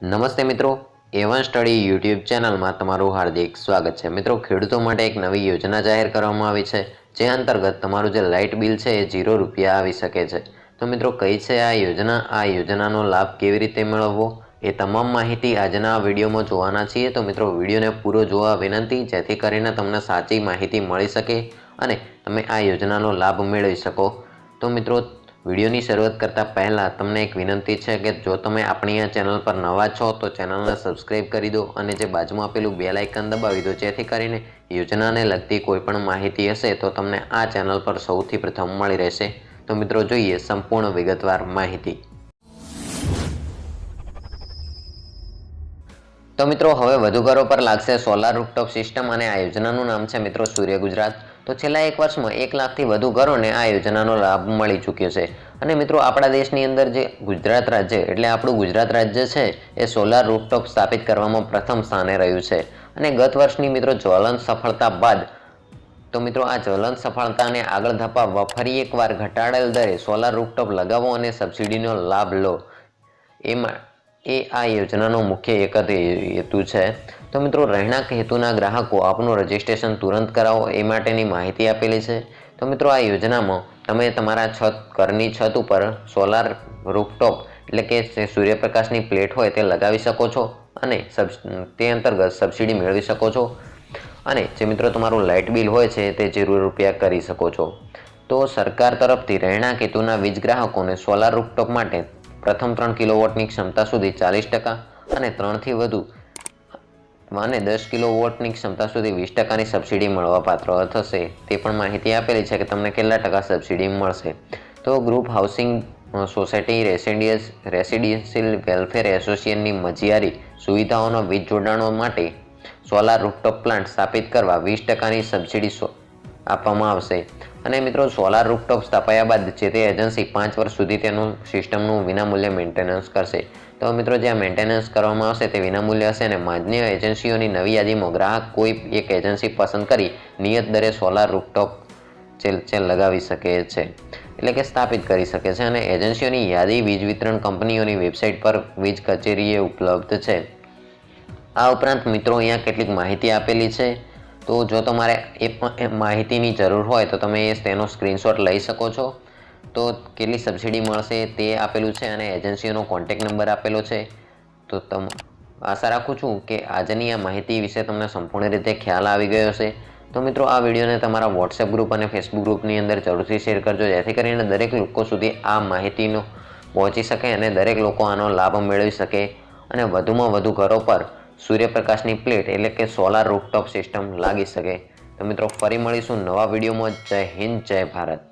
નમસ્તે મિત્રો, એવન study YouTube ચેનલમાં તમારું હાર્દિક સ્વાગત છે। મિત્રો, ખેડૂતો માટે એક નવી યોજના જાહેર કરવામાં આવી છે, જે અંતર્ગત તમારું જે લાઇટ બિલ છે એ ₹0 આવી શકે છે। તો મિત્રો, કઈ છે આ યોજના? આ યોજનાનો લાભ કેવી રીતે મેળવવો એ તમામ માહિતી આજના વિડીયોમાં જોવાના છીએ। તો મિત્રો, વિડીયોને પૂરો જોવા વિનંતી, જેથી કરીને તમને સાચી માહિતી મળી શકે અને તમે આ યોજનાનો લાભ મેળવી શકો। તો મિત્રો, વિડીયોની શરૂઆત કરતાં પહેલાં તમને એક વિનંતી છે કે જો તમે આપણી આ ચેનલ પર નવા છો તો ચેનલને સબસ્ક્રાઈબ કરી દો અને જે બાજુમાં આપેલું બેલ આઇકન દબાવી દો, જેથી કરીને યોજનાને લગતી કોઈ પણ માહિતી હશે તો તમને આ ચેનલ પર સૌથી પ્રથમ મળી રહેશે। તો મિત્રો, જોઈએ સંપૂર્ણ વિગતવાર માહિતી। તો મિત્રો, હવે વધુ ઘરો પર લાગશે સોલાર રૂફટોપ સિસ્ટમ અને આ યોજનાનું નામ છે મિત્રો સૂર્ય ગુજરાત। તો છેલ્લા એક વર્ષમાં 1 લાખથી વધુ ઘરોને આ યોજનાનો લાભ મળી ચૂક્યો છે। અને મિત્રો, આપણા દેશની અંદર જે ગુજરાત રાજ્ય એટલે આપણું ગુજરાત રાજ્ય છે એ સોલાર રૂફટોપ સ્થાપિત કરવામાં પ્રથમ સ્થાને રહ્યું છે। અને ગત વર્ષની મિત્રો જ્વલંત સફળતા બાદ તો મિત્રો આ જ્વલંત સફળતાને આગળ ધપાવવા ફરી એકવાર ઘટાડેલ દરે સોલાર રૂફટોપ લગાવો અને સબસિડીનો લાભ લો એ આ યોજનાનો મુખ્ય એક જ હેતુ છે। તો મિત્રો, રહેણાંક હેતુના ગ્રાહકો આપનું રજિસ્ટ્રેશન તુરંત કરાવો એ માટેની માહિતી આપેલી છે। તો મિત્રો, આ યોજનામાં તમે તમારા ઘરની છત ઉપર સોલાર રૂફટોપ એટલે કે જે સૂર્યપ્રકાશની પ્લેટ હોય તે લગાવી શકો છો અને તે અંતર્ગત સબસિડી મેળવી શકો છો અને જે મિત્રો તમારું લાઇટ બિલ હોય છે તે ₹0 કરી શકો છો। તો સરકાર તરફથી રહેણાંક હેતુના વીજ ગ્રાહકોને સોલાર રૂફટોપ માટે પ્રથમ 3 કિલોવોટની ક્ષમતા સુધી 40% અને 3થી વધુ અને 10 કિલોવોટની ક્ષમતા સુધી 20%ની સબસિડી મળવાપાત્ર થશે। તે પણ માહિતી આપેલી છે કે તમને કેટલા ટકા સબસિડી મળશે। તો group housing society residential welfare એસોસિએશનની મજિયારી સુવિધાઓના વીજ જોડાણો માટે સોલાર રૂફટોપ પ્લાન્ટ સ્થાપિત કરવા 20%ની સબસિડી આપવામાં આવશે। અને મિત્રો, સોલાર રૂફટોપ સ્થાપાયા બાદ જે તે એજન્સી 5 વર્ષ સુધી તેનું સિસ્ટમનું વિનામૂલ્યે મેન્ટેનન્સ કરશે। તો મિત્રો, જ્યાં મેન્ટેનન્સ કરવામાં આવશે તે વિનામૂલ્ય હશે અને માન્ય એજન્સીઓની નવી યાદીમાં ગ્રાહક કોઈ એક એજન્સી પસંદ કરી નિયત દરે સોલાર રૂફટોપ લગાવી શકે છે, એટલે કે સ્થાપિત કરી શકે છે। અને એજન્સીઓની યાદી વીજ વિતરણ કંપનીઓની વેબસાઇટ પર વીજ કચેરીએ ઉપલબ્ધ છે। આ ઉપરાંત મિત્રો, અહીંયા કેટલીક માહિતી આપેલી છે। તો જો તમારે એ માહિતીની જરૂર હોય તો તમે તેનો સ્ક્રીનશોટ લઈ શકો છો। તો કેટલી સબસિડી મળશે તે આપેલું છે અને એજન્સીઓનો કોન્ટેક્ટ નંબર આપેલો છે। તો આશા રાખું છું કે આજની આ માહિતી વિશે તમને સંપૂર્ણ રીતે ખ્યાલ આવી ગયો હશે। તો મિત્રો, આ વિડીયોને તમારા વોટ્સએપ ગ્રુપ અને ફેસબુક ગ્રુપની અંદર જરૂરથી શેર કરજો, જેથી કરીને દરેક લોકો સુધી આ માહિતીનો પહોંચી શકે અને દરેક લોકો આનો લાભ મેળવી શકે અને વધુમાં વધુ ઘરો પર સૂર્યપ્રકાશની પ્લેટ એટલે કે સોલાર રૂફટોપ સિસ્ટમ લાગી શકે। તો મિત્રો, ફરી મળીશું નવા વિડીયોમાં। જય હિન્દ, જય ભારત।